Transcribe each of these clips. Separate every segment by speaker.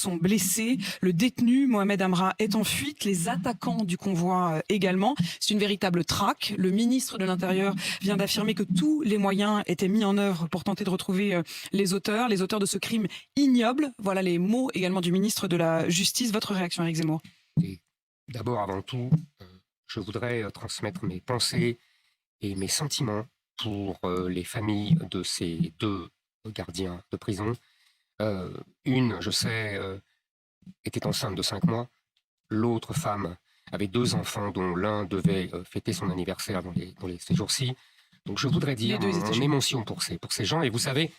Speaker 1: sont blessés. Le détenu Mohamed Amra est en fuite. Les attaquants du convoi également. C'est une véritable traque. Le ministre de l'Intérieur vient d'affirmer que tous les moyens étaient mis en œuvre pour tenter de retrouver les auteurs de ce crime ignoble. Voilà les mots également du ministre de la Justice. Votre réaction, Éric Zemmour?
Speaker 2: Et d'abord, avant tout, je voudrais transmettre mes pensées et mes sentiments pour les familles de ces deux gardiens de prison. Une, je sais, était enceinte de 5 mois. L'autre femme avait 2 enfants dont l'un devait fêter son anniversaire dans ces jours-ci. Donc je voudrais dire mon émotion pour ces gens. Et vous savez,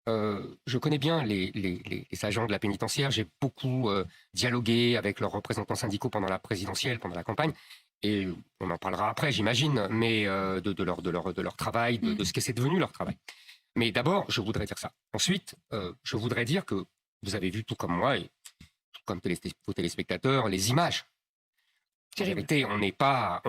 Speaker 2: je connais bien les agents de la pénitentiaire. J'ai beaucoup dialogué avec leurs représentants syndicaux pendant la présidentielle, pendant la campagne. Et on en parlera après, j'imagine, mais de leur travail, de ce que c'est devenu leur travail. Mais d'abord, je voudrais dire ça. Ensuite, je voudrais dire que vous avez vu, tout comme moi, et tout comme vos téléspectateurs, les images. En vérité, on n'est pas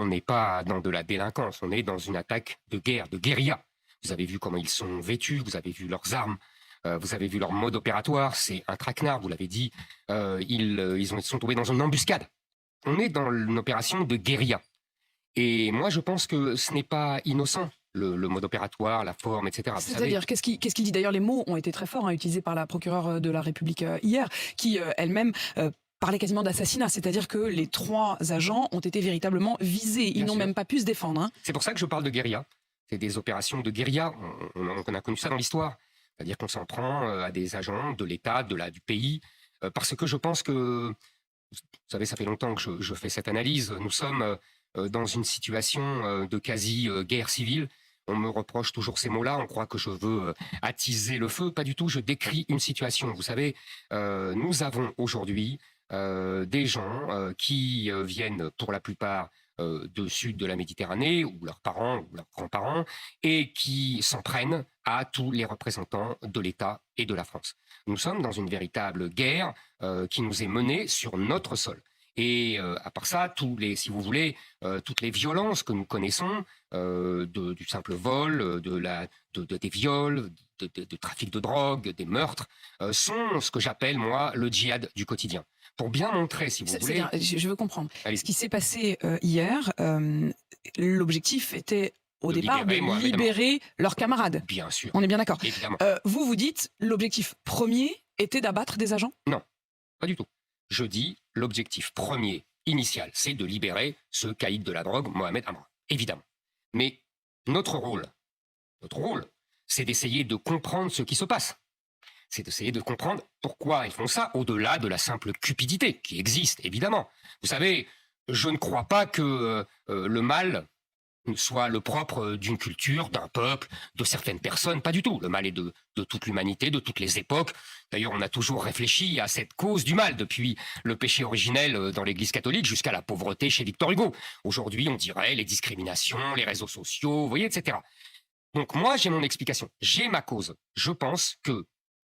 Speaker 2: dans de la délinquance, on est dans une attaque de guerre, de guérilla. Vous avez vu comment ils sont vêtus, vous avez vu leurs armes, vous avez vu leur mode opératoire, c'est un traquenard, vous l'avez dit. Ils sont tombés dans une embuscade. On est dans une opération de guérilla. Et moi, je pense que ce n'est pas innocent, le mode opératoire, la forme, etc.
Speaker 1: C'est-à-dire, qu'est-ce qu'il dit? D'ailleurs, les mots ont été très forts, utilisés par la procureure de la République hier, qui elle-même parlait quasiment d'assassinat. C'est-à-dire que les 3 agents ont été véritablement visés. Ils n'ont même pas pu se défendre. C'est
Speaker 2: pour ça que je parle de guérilla. C'est des opérations de guérilla. On a connu ça dans l'histoire. C'est-à-dire qu'on s'en prend à des agents de l'État, du pays. Parce que je pense que, vous savez, ça fait longtemps que je fais cette analyse. Nous sommes dans une situation de quasi-guerre civile. On me reproche toujours ces mots-là. On croit que je veux attiser le feu. Pas du tout. Je décris une situation. Vous savez, nous avons aujourd'hui des gens qui viennent pour la plupart du sud de la Méditerranée, ou leurs parents, ou leurs grands-parents, et qui s'en prennent à tous les représentants de l'État et de la France. Nous sommes dans une véritable guerre qui nous est menée sur notre sol. Et à part ça, si vous voulez, toutes les violences que nous connaissons, du simple vol, des viols, de trafic de drogue, des meurtres, sont ce que j'appelle, moi, le djihad du quotidien. Pour bien montrer, si vous voulez...
Speaker 1: Je veux comprendre. Ce qui s'est passé hier, l'objectif était au départ de libérer leurs camarades.
Speaker 2: Bien sûr.
Speaker 1: On est bien d'accord.
Speaker 2: Évidemment.
Speaker 1: Vous dites l'objectif premier était d'abattre des agents?
Speaker 2: Non, pas du tout. Je dis l'objectif premier, initial, c'est de libérer ce caïd de la drogue, Mohamed Amra. Évidemment. Mais notre rôle, c'est d'essayer de comprendre ce qui se passe. C'est d'essayer de comprendre pourquoi ils font ça, au-delà de la simple cupidité, qui existe, évidemment. Vous savez, je ne crois pas que le mal soit le propre d'une culture, d'un peuple, de certaines personnes, pas du tout. Le mal est de toute l'humanité, de toutes les époques. D'ailleurs, on a toujours réfléchi à cette cause du mal, depuis le péché originel dans l'Église catholique jusqu'à la pauvreté chez Victor Hugo. Aujourd'hui, on dirait les discriminations, les réseaux sociaux, vous voyez, etc. Donc moi, j'ai mon explication, j'ai ma cause. Je pense que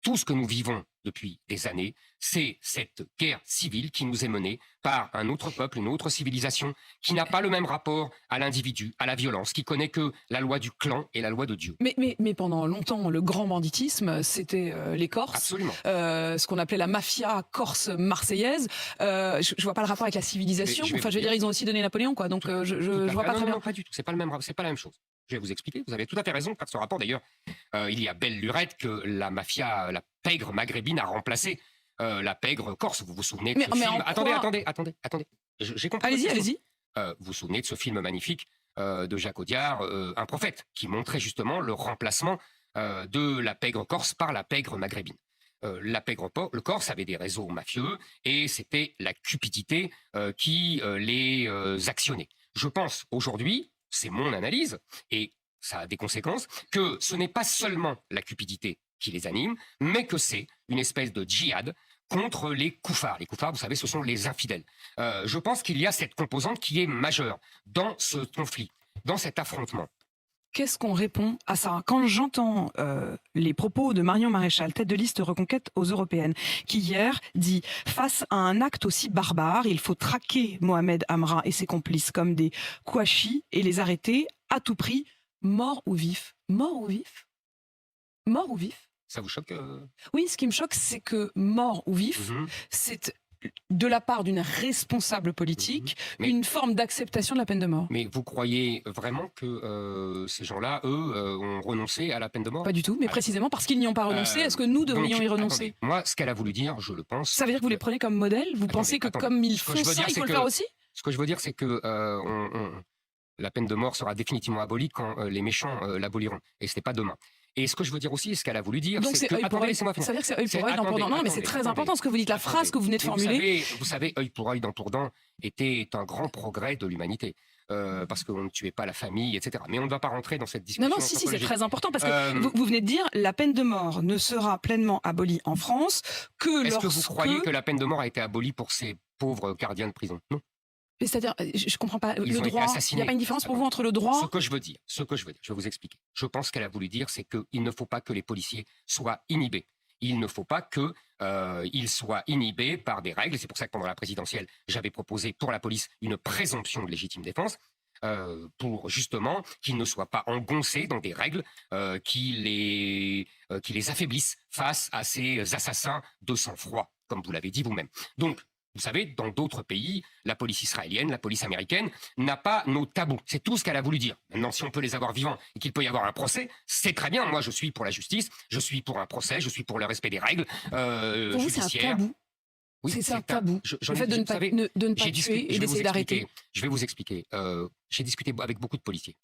Speaker 2: tout ce que nous vivons depuis des années, c'est cette guerre civile qui nous est menée par un autre peuple, une autre civilisation, qui n'a pas le même rapport à l'individu, à la violence, qui connaît que la loi du clan et la loi de Dieu.
Speaker 1: Mais pendant longtemps, le grand banditisme, c'était les Corses.
Speaker 2: Absolument.
Speaker 1: Ce qu'on appelait la mafia corse marseillaise. Je vois pas le rapport avec la civilisation. Je veux dire, ils ont aussi donné Napoléon, quoi. Donc je vois pas très bien.
Speaker 2: Non, pas du tout. C'est pas la même chose. Je vais vous expliquer. Vous avez tout à fait raison par ce rapport. D'ailleurs, il y a belle lurette que la mafia, la pègre maghrébine a remplacé la pègre corse. Vous vous souvenez de ce film? Attendez. J'ai compris.
Speaker 1: Allez-y.
Speaker 2: Vous vous souvenez de ce film magnifique de Jacques Audiard, Un prophète, qui montrait justement le remplacement de la pègre corse par la pègre maghrébine. Le Corse avait des réseaux mafieux et c'était la cupidité qui les actionnait. Je pense aujourd'hui, c'est mon analyse, et ça a des conséquences, que ce n'est pas seulement la cupidité qui les anime, mais que c'est une espèce de djihad contre les koufars. Les koufars, vous savez, ce sont les infidèles. Je pense qu'il y a cette composante qui est majeure dans ce conflit, dans cet affrontement.
Speaker 1: Qu'est-ce qu'on répond à ça? Quand j'entends les propos de Marion Maréchal, tête de liste Reconquête aux Européennes, qui hier dit « Face à un acte aussi barbare, il faut traquer Mohamed Amra et ses complices comme des kouachis et les arrêter à tout prix, mort ou vif ». Mort ou vif? Mort ou vif?
Speaker 2: Ça vous choque
Speaker 1: Oui, ce qui me choque, c'est que mort ou vif,
Speaker 2: Mhm.
Speaker 1: c'est de la part d'une responsable politique,
Speaker 2: Mais-
Speaker 1: une forme d'acceptation de la peine de mort.
Speaker 2: Mais vous croyez vraiment que ces gens-là, eux, ont renoncé à la peine de mort?
Speaker 1: Pas du tout, mais
Speaker 2: Alors,
Speaker 1: précisément parce qu'ils n'y ont pas renoncé, est-ce que nous devrions
Speaker 2: donc,
Speaker 1: y renoncer?
Speaker 2: attendez, moi, ce qu'elle a voulu dire, je le pense.
Speaker 1: Ça veut dire que vous les prenez comme modèle? Vous pensez que comme ils
Speaker 2: Ce que
Speaker 1: font
Speaker 2: je veux
Speaker 1: ça,
Speaker 2: dire,
Speaker 1: il
Speaker 2: c'est
Speaker 1: faut le
Speaker 2: que-
Speaker 1: faire aussi?
Speaker 2: Ce que je veux dire, c'est que la peine de mort sera définitivement abolie quand les méchants l'aboliront. Et ce n'est pas demain. Et ce que je veux dire aussi, ce qu'elle a voulu dire,
Speaker 1: Donc
Speaker 2: c'est
Speaker 1: c'est
Speaker 2: que...
Speaker 1: œil pour
Speaker 2: Attendez,
Speaker 1: œil.
Speaker 2: laissez-moi finir.
Speaker 1: Ça veut dire que c'est œil pour œil, dent pour dent. Non, mais c'est très
Speaker 2: attendez.
Speaker 1: important ce que vous dites. La phrase que vous venez de formuler.
Speaker 2: Vous savez, œil pour œil, dent pour dent était un grand progrès de l'humanité. Parce qu'on ne tuait pas la famille, etc. Mais on ne va pas rentrer dans cette discussion.
Speaker 1: Non, non, si, c'est
Speaker 2: anthropologique.
Speaker 1: très important parce que vous venez de dire la peine de mort ne sera pleinement abolie en France que
Speaker 2: Est-ce
Speaker 1: lorsque.
Speaker 2: que vous croyez que la peine de mort a été abolie pour ces pauvres gardiens de prison? Non.
Speaker 1: C'est-à-dire, je comprends pas.
Speaker 2: Ils
Speaker 1: Le
Speaker 2: ont été
Speaker 1: droit. Il
Speaker 2: assassinés.
Speaker 1: n'y a pas une différence pour vous entre le droit.
Speaker 2: Ce que je veux dire, je vais vous expliquer. Je pense qu'elle a voulu dire, c'est qu'il ne faut pas que les policiers soient inhibés. Il ne faut pas qu'ils soient inhibés par des règles. C'est pour ça que pendant la présidentielle, j'avais proposé pour la police une présomption de légitime défense. Pour justement qu'ils ne soient pas engoncés dans des règles qui les affaiblissent face à ces assassins de sang-froid, comme vous l'avez dit vous-même. Donc, vous savez, dans d'autres pays, la police israélienne, la police américaine n'a pas nos tabous. C'est tout ce qu'elle a voulu dire. Maintenant, si on peut les avoir vivants et qu'il peut y avoir un procès, c'est très bien. Moi, je suis pour la justice, je suis pour un procès, je suis pour le respect des règles
Speaker 1: Pour vous, c'est un
Speaker 2: judiciaires.
Speaker 1: tabou.
Speaker 2: Oui,
Speaker 1: C'est un tabou.
Speaker 2: j'en
Speaker 1: Le
Speaker 2: ai-
Speaker 1: fait de ne
Speaker 2: vous
Speaker 1: pas,
Speaker 2: savez,
Speaker 1: de ne pas
Speaker 2: j'ai discuté-
Speaker 1: tuer et
Speaker 2: je vais vous
Speaker 1: d'essayer d'arrêter.
Speaker 2: expliquer. Je vais vous expliquer. J'ai discuté avec beaucoup de policiers.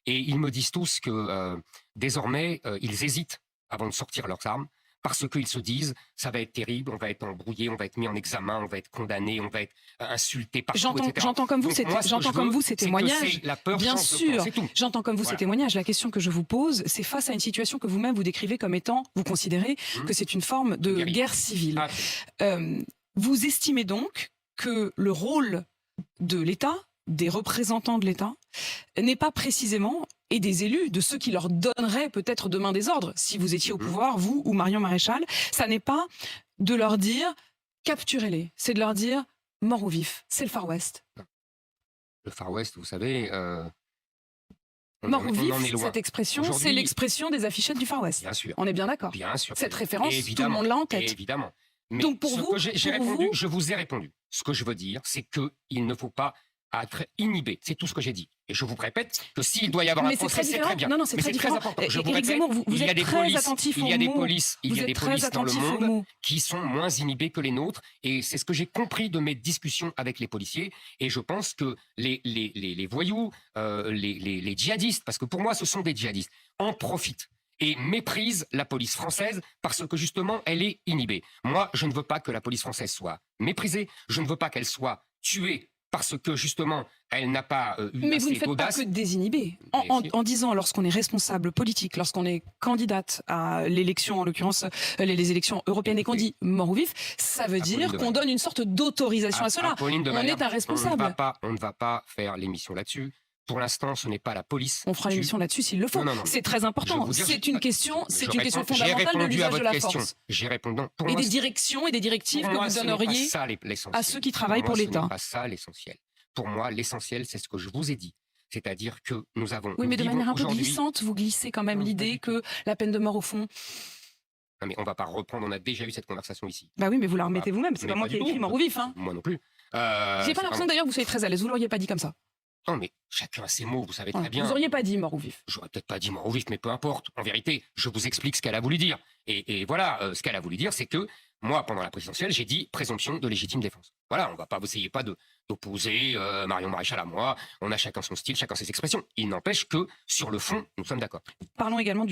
Speaker 2: Et ils me disent tous que désormais, ils hésitent avant de sortir leurs armes parce qu'ils se disent, ça va être terrible, on va être embrouillé, on va être mis en examen, on va être condamné, on va être insulté partout, etc.
Speaker 1: J'entends comme vous,
Speaker 2: Donc, moi, ce que
Speaker 1: j'entends
Speaker 2: je
Speaker 1: comme
Speaker 2: veux,
Speaker 1: vous ces
Speaker 2: c'est que
Speaker 1: témoignages.
Speaker 2: c'est la peur
Speaker 1: Bien
Speaker 2: change de
Speaker 1: sûr.
Speaker 2: camp, c'est tout.
Speaker 1: J'entends comme vous ces
Speaker 2: Voilà.
Speaker 1: témoignages. La question que je vous pose, c'est face à une situation que vous-même vous décrivez comme étant, vous considérez que c'est une forme de
Speaker 2: Guerrier.
Speaker 1: guerre civile.
Speaker 2: Ah,
Speaker 1: Vous estimez donc que le rôle de l'État, des représentants de l'État, n'est pas précisément, et des élus, de ceux qui leur donneraient peut-être demain des ordres, si vous étiez au pouvoir, vous ou Marion Maréchal, ça n'est pas de leur dire capturez-les, c'est de leur dire mort ou vif. C'est le Far West.
Speaker 2: le Far West, vous savez,
Speaker 1: Mort ou
Speaker 2: on
Speaker 1: vif,
Speaker 2: en est loin.
Speaker 1: cette expression, c'est
Speaker 2: Aujourd'hui-
Speaker 1: l'expression des affichettes du Far West.
Speaker 2: Bien sûr.
Speaker 1: On est bien d'accord.
Speaker 2: Bien sûr.
Speaker 1: Cette référence, tout le
Speaker 2: Évidemment.
Speaker 1: monde l'a en tête.
Speaker 2: Évidemment. Mais
Speaker 1: Donc pour
Speaker 2: ce
Speaker 1: vous-
Speaker 2: que j'ai
Speaker 1: pour
Speaker 2: répondu,
Speaker 1: vous-
Speaker 2: je vous ai répondu. Ce que je veux dire, c'est qu'il ne faut pas être inhibé. C'est tout ce que j'ai dit. Et je vous répète que s'il doit y avoir un
Speaker 1: Mais c'est
Speaker 2: procès,
Speaker 1: très
Speaker 2: c'est
Speaker 1: différent.
Speaker 2: très bien.
Speaker 1: Non, non, c'est
Speaker 2: Mais
Speaker 1: très
Speaker 2: c'est très
Speaker 1: différent.
Speaker 2: important. Je vous
Speaker 1: Éric
Speaker 2: répète,
Speaker 1: Zemmour, vous
Speaker 2: il y a
Speaker 1: êtes
Speaker 2: des
Speaker 1: très
Speaker 2: polices,
Speaker 1: attentif
Speaker 2: il y a
Speaker 1: aux
Speaker 2: des
Speaker 1: mots.
Speaker 2: polices, il
Speaker 1: Vous
Speaker 2: y a des
Speaker 1: êtes très
Speaker 2: polices dans le
Speaker 1: attentif aux
Speaker 2: monde
Speaker 1: mots.
Speaker 2: qui sont moins inhibés que les nôtres. Et c'est ce que j'ai compris de mes discussions avec les policiers. Et je pense que les voyous, les djihadistes, parce que pour moi, ce sont des djihadistes, en profitent et méprisent la police française parce que justement, elle est inhibée. Moi, je ne veux pas que la police française soit méprisée. Je ne veux pas qu'elle soit tuée parce que justement, elle n'a pas eu
Speaker 1: Mais vous
Speaker 2: assez
Speaker 1: ne faites pas
Speaker 2: d'audace.
Speaker 1: que désinhiber.
Speaker 2: Mais si.
Speaker 1: En disant, lorsqu'on est responsable politique, lorsqu'on est candidate à l'élection, en l'occurrence les élections européennes, et qu'on dit mort ou vif, ça veut dire
Speaker 2: Apolline de
Speaker 1: qu'on donne une sorte d'autorisation à cela.
Speaker 2: Apolline de
Speaker 1: On
Speaker 2: Malherbe,
Speaker 1: est un responsable.
Speaker 2: On ne va pas faire l'émission là-dessus. Pour l'instant, ce n'est pas la police.
Speaker 1: On fera
Speaker 2: qui tue.
Speaker 1: l'émission là-dessus s'il le faut.
Speaker 2: Non, non, non.
Speaker 1: C'est très
Speaker 2: Je
Speaker 1: important.
Speaker 2: veux vous dire,
Speaker 1: C'est une question,
Speaker 2: je
Speaker 1: c'est une question
Speaker 2: réponds- j'ai
Speaker 1: fondamentale de
Speaker 2: répondu à
Speaker 1: l'usage de
Speaker 2: votre
Speaker 1: la
Speaker 2: question.
Speaker 1: force.
Speaker 2: J'ai répondu. Pour
Speaker 1: Et
Speaker 2: moi,
Speaker 1: des directions et des directives
Speaker 2: pour
Speaker 1: que
Speaker 2: moi,
Speaker 1: vous
Speaker 2: ce n'est pas
Speaker 1: donneriez
Speaker 2: ça l'essentiel.
Speaker 1: à ceux qui travaillent pour
Speaker 2: moi,
Speaker 1: l'État.
Speaker 2: Ce n'est pas ça l'essentiel. Pour moi, l'essentiel, c'est ce que je vous ai dit. C'est-à-dire que nous avons.
Speaker 1: Oui, mais de
Speaker 2: nous
Speaker 1: manière un peu
Speaker 2: vivons aujourd'hui-
Speaker 1: glissante, vous glissez quand même
Speaker 2: Non, pas
Speaker 1: l'idée
Speaker 2: du
Speaker 1: que la peine de mort, au fond.
Speaker 2: Non, mais on ne va pas reprendre. On a déjà eu cette conversation ici.
Speaker 1: Bah oui, mais vous la remettez
Speaker 2: Ah,
Speaker 1: vous-même. C'est
Speaker 2: mais
Speaker 1: pas moi
Speaker 2: pas
Speaker 1: qui ai
Speaker 2: du
Speaker 1: écrit
Speaker 2: tout.
Speaker 1: mort ou vif. Hein.
Speaker 2: Moi non plus.
Speaker 1: J'ai
Speaker 2: C'est
Speaker 1: pas l'impression
Speaker 2: vraiment-
Speaker 1: d'ailleurs que vous soyez très à l'aise. Vous l'auriez pas dit comme ça.
Speaker 2: Non, mais chacun a ses mots. Vous savez
Speaker 1: Voilà.
Speaker 2: très bien.
Speaker 1: Vous auriez pas dit mort ou vif.
Speaker 2: J'aurais peut-être pas dit mort ou vif, mais peu importe. En vérité, je vous explique ce qu'elle a voulu dire. Et voilà, ce qu'elle a voulu dire, c'est que moi, pendant la présidentielle, j'ai dit présomption de légitime défense. Voilà, on va pas, vous essayez pas d'opposer Marion Maréchal à moi. On a chacun son style, chacun ses expressions. Il n'empêche que, sur le fond, nous sommes d'accord.
Speaker 1: Parlons également du